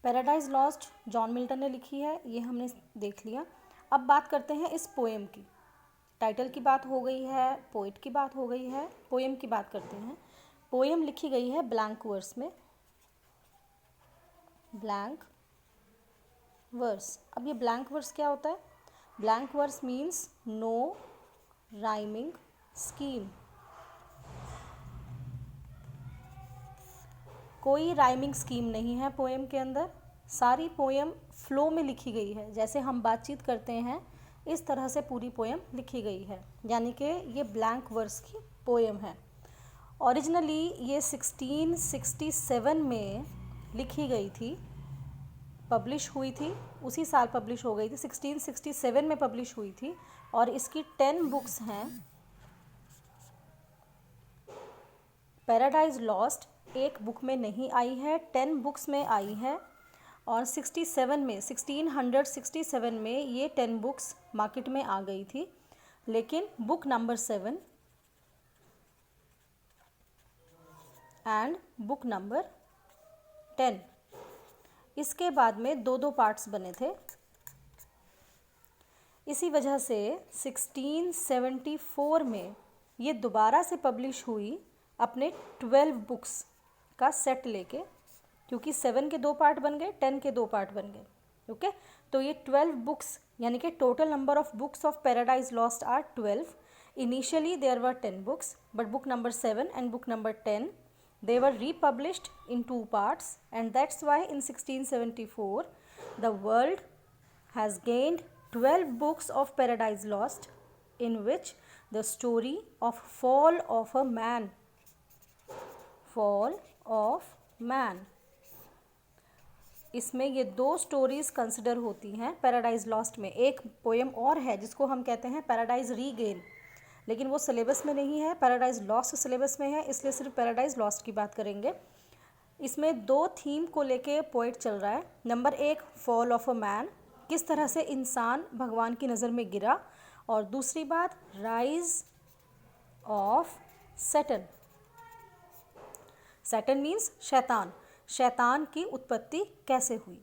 Paradise lost John Milton ने लिखी है, ये हमने देख लिया। अब बात करते हैं इस पोएम की। टाइटल की बात हो गई है, पोइट की बात हो गई है, पोएम की बात करते हैं। पोएम लिखी गई है ब्लैंक वर्स में, ब्लैंक वर्स। अब ये ब्लैंक वर्स क्या होता है? Blank verse means no rhyming scheme. कोई राइमिंग स्कीम नहीं है पोएम के अंदर। सारी पोएम फ्लो में लिखी गई है, जैसे हम बातचीत करते हैं इस तरह से पूरी पोएम लिखी गई है, यानी कि ये ब्लैंक वर्स की पोएम है। ओरिजिनली ये 1667 में लिखी गई थी, पब्लिश हुई थी, उसी साल पब्लिश हो गई थी, 1667 में पब्लिश हुई थी। और इसकी 10 बुक्स हैं। पैराडाइज लॉस्ट एक बुक में नहीं आई है, 10 बुक्स में आई है। और 1667 में ये 10 बुक्स मार्केट में आ गई थी। लेकिन book number 7 and book number 10, इसके बाद में दो पार्ट्स बने थे। इसी वजह से 1674 में ये दोबारा से पब्लिश हुई अपने 12 बुक्स का सेट लेके, क्योंकि 7 के 2 पार्ट बन गए, 10 के 2 पार्ट बन गए। ओके, तो ये 12 बुक्स, यानी कि total number of books of Paradise Lost are 12। Initially there were 10 books, but book number 7 and book number 10 they were republished in 2 parts, and that's why in 1674 the world has gained 12 books of Paradise Lost, in which the story of fall of man, इसमें ये 2 stories consider होती हैं paradise lost में। एक poem और है जिसको हम कहते हैं पैराडाइज रीगेन, लेकिन वो सिलेबस में नहीं है, पैराडाइज लॉस्ट सिलेबस में है, इसलिए सिर्फ पैराडाइज लॉस्ट की बात करेंगे। इसमें 2 थीम को लेके पोइट चल रहा है। Number 1 fall of a man, किस तरह से इंसान भगवान की नज़र में गिरा, और दूसरी बात rise of Saturn. Saturn means शैतान, शैतान की उत्पत्ति कैसे हुई।